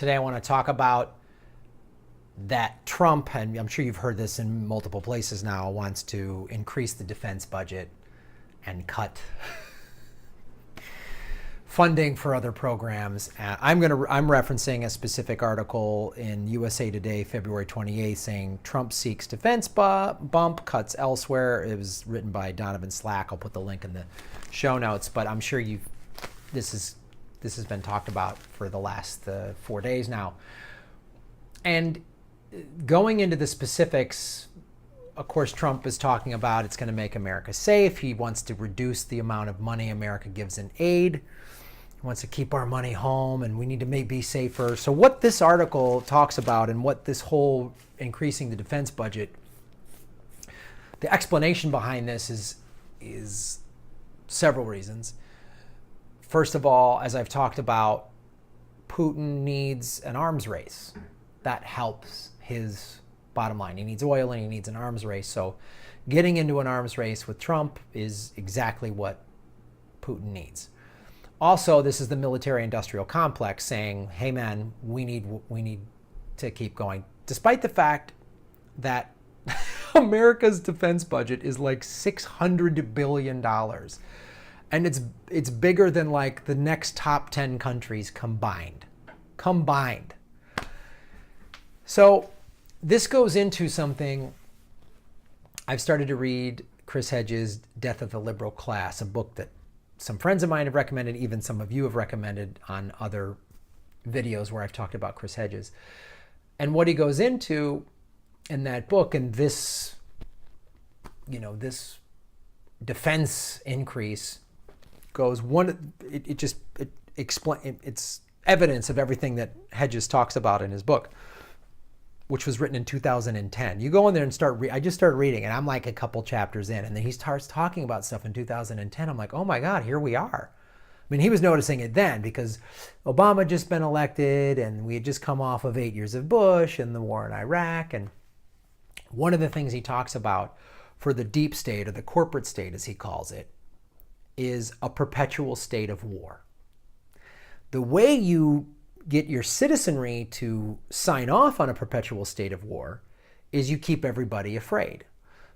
Today I want to talk about that Trump, and I'm sure you've heard this in multiple places now, wants to increase the defense budget and cut funding for other programs. I'm referencing a specific article in USA Today, February 28th, saying Trump seeks defense bump, cuts elsewhere. It was written by Donovan Slack. I'll put the link in the show notes, but I'm sure this has been talked about for the last 4 days now. And going into the specifics, of course, Trump is talking about it's going to make America safe. He wants to reduce the amount of money America gives in aid. He wants to keep our money home, and we need to be safer. So what this article talks about, and what this whole increasing the defense budget, the explanation behind this is several reasons. First of all, as I've talked about, Putin needs an arms race. That helps his bottom line. He needs oil and he needs an arms race. So getting into an arms race with Trump is exactly what Putin needs. Also, this is the military-industrial complex saying, hey man, we need to keep going. Despite the fact that America's defense budget is like $600 billion. And it's bigger than like the next top 10 countries combined. So this goes into something. I've started to read Chris Hedges' Death of the Liberal Class, a book that some friends of mine have recommended, even some of you have recommended on other videos where I've talked about Chris Hedges. And what he goes into in that book, and this defense increase goes it's evidence of everything that Hedges talks about in his book, which was written in 2010. You go in there and I just started reading, and I'm like a couple chapters in, and then he starts talking about stuff in 2010. I'm like, oh my God, here we are. I mean, he was noticing it then because Obama had just been elected, and we had just come off of 8 years of Bush and the war in Iraq. And one of the things he talks about for the deep state, or the corporate state as he calls it, is a perpetual state of war. The way you get your citizenry to sign off on a perpetual state of war is you keep everybody afraid.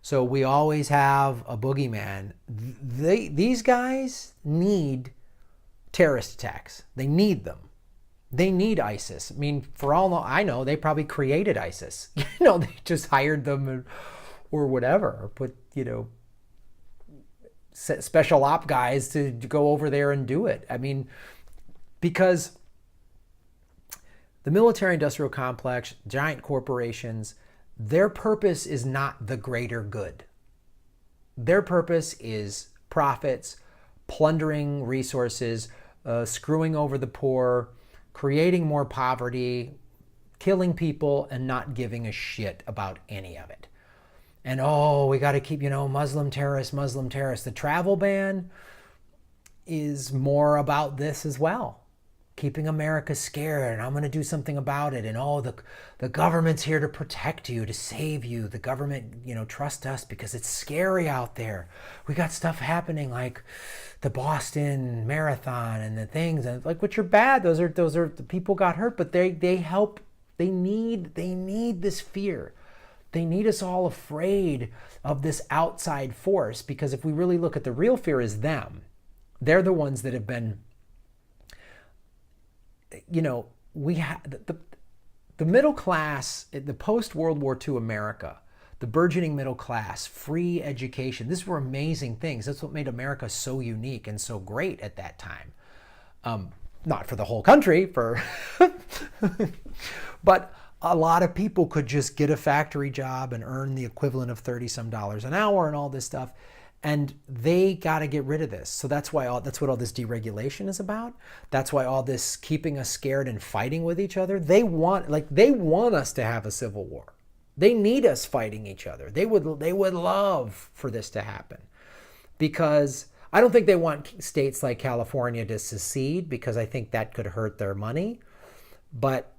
So we always have a boogeyman. These guys need terrorist attacks. They need them. They need ISIS. I mean, for all I know, they probably created ISIS. They just hired them or whatever, or put, special op guys to go over there and do it. I mean, because the military-industrial complex, giant corporations, their purpose is not the greater good. Their purpose is profits, plundering resources, screwing over the poor, creating more poverty, killing people, and not giving a shit about any of it. And we got to keep, Muslim terrorists. The travel ban is more about this as well. Keeping America scared, and I'm going to do something about it. And the government's here to protect you, to save you. The government, trust us because it's scary out there. We got stuff happening like the Boston Marathon and the things, and like, which are bad. Those are the people got hurt, but they help. They need this fear. They need us all afraid of this outside force, because if we really look at the real fear is them. They're the ones that have been, we have the middle class, the post-World War II America, the burgeoning middle class, free education. These were amazing things. That's what made America so unique and so great at that time. Not for the whole country, but a lot of people could just get a factory job and earn the equivalent of $30-some an hour and all this stuff. And they got to get rid of this. So that's what all this deregulation is about. That's why all this keeping us scared and fighting with each other. They want us to have a civil war. They need us fighting each other. They would love for this to happen, because I don't think they want states like California to secede, because I think that could hurt their money. But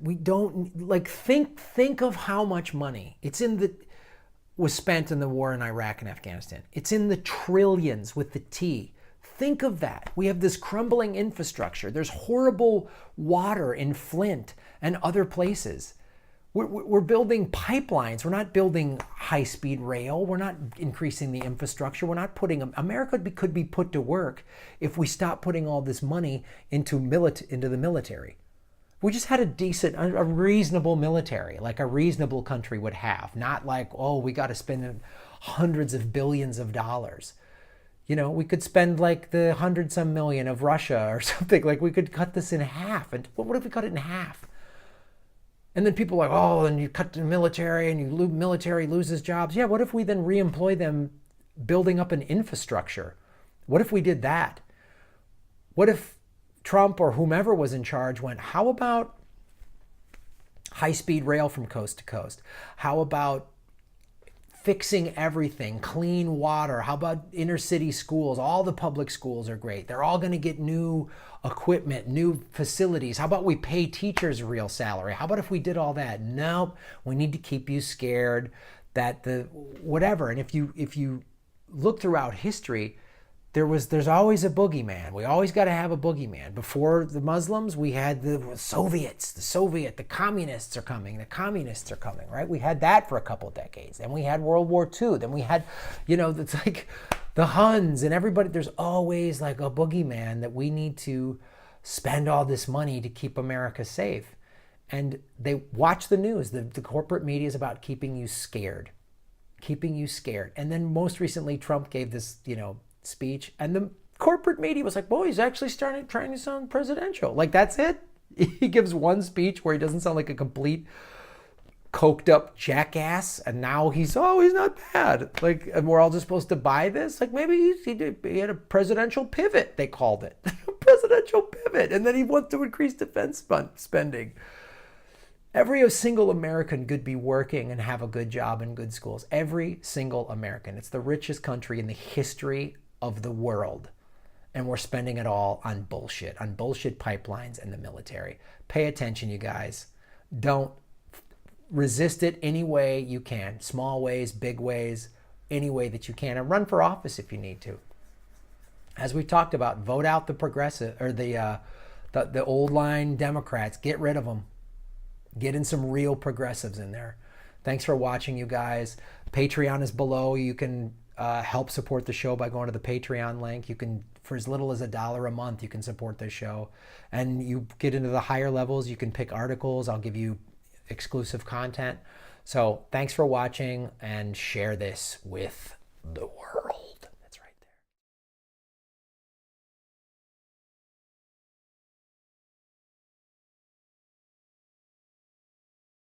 we don't think of how much money was spent in the war in Iraq and Afghanistan. It's in the trillions with the T. Think of that. We have this crumbling infrastructure. There's horrible water in Flint and other places. We're building pipelines. We're not building high-speed rail. We're not increasing the infrastructure. We're not putting America could be put to work if we stop putting all this money into the military. We just had a reasonable military, like a reasonable country would have. Not like, oh, we got to spend hundreds of billions of dollars. You know, we could spend like the 100-some million of Russia or something. Like we could cut this in half. And what if we cut it in half? And then people are like, oh, and you cut the military and military loses jobs. Yeah, what if we then reemploy them building up an infrastructure? What if we did that? What if Trump or whomever was in charge went, how about high-speed rail from coast to coast? How about fixing everything, clean water? How about inner city schools? All the public schools are great. They're all going to get new equipment, new facilities. How about we pay teachers a real salary? How about if we did all that? Nope. We need to keep you scared that whatever. And if you look throughout history, there's always a boogeyman. We always got to have a boogeyman. Before the Muslims, we had the Soviets, the communists are coming, right? We had that for a couple of decades. Then we had World War II. Then we had, it's like the Huns and everybody. There's always like a boogeyman that we need to spend all this money to keep America safe. And they watch the news. The corporate media is about keeping you scared. And then most recently, Trump gave this, speech, and the corporate media was like, boy, he's actually trying to sound presidential. Like, that's it? He gives one speech where he doesn't sound like a complete coked up jackass, and now he's not bad. Like, and we're all just supposed to buy this? Like, maybe he had a presidential pivot, they called it. Presidential pivot. And then he wants to increase defense spending. Every single American could be working and have a good job and good schools. Every single American. It's the richest country in the history of the world. And we're spending it all on bullshit pipelines and the military. Pay attention, you guys. Don't resist it any way you can. Small ways, big ways, any way that you can. And run for office if you need to. As we talked about, vote out the progressive or the old line Democrats. Get rid of them. Get in some real progressives in there. Thanks for watching, you guys. Patreon is below. You can help support the show by going to the Patreon link. You can, for as little as $1 a month, you can support this show. And you get into the higher levels, you can pick articles. I'll give you exclusive content. So thanks for watching, and share this with the world.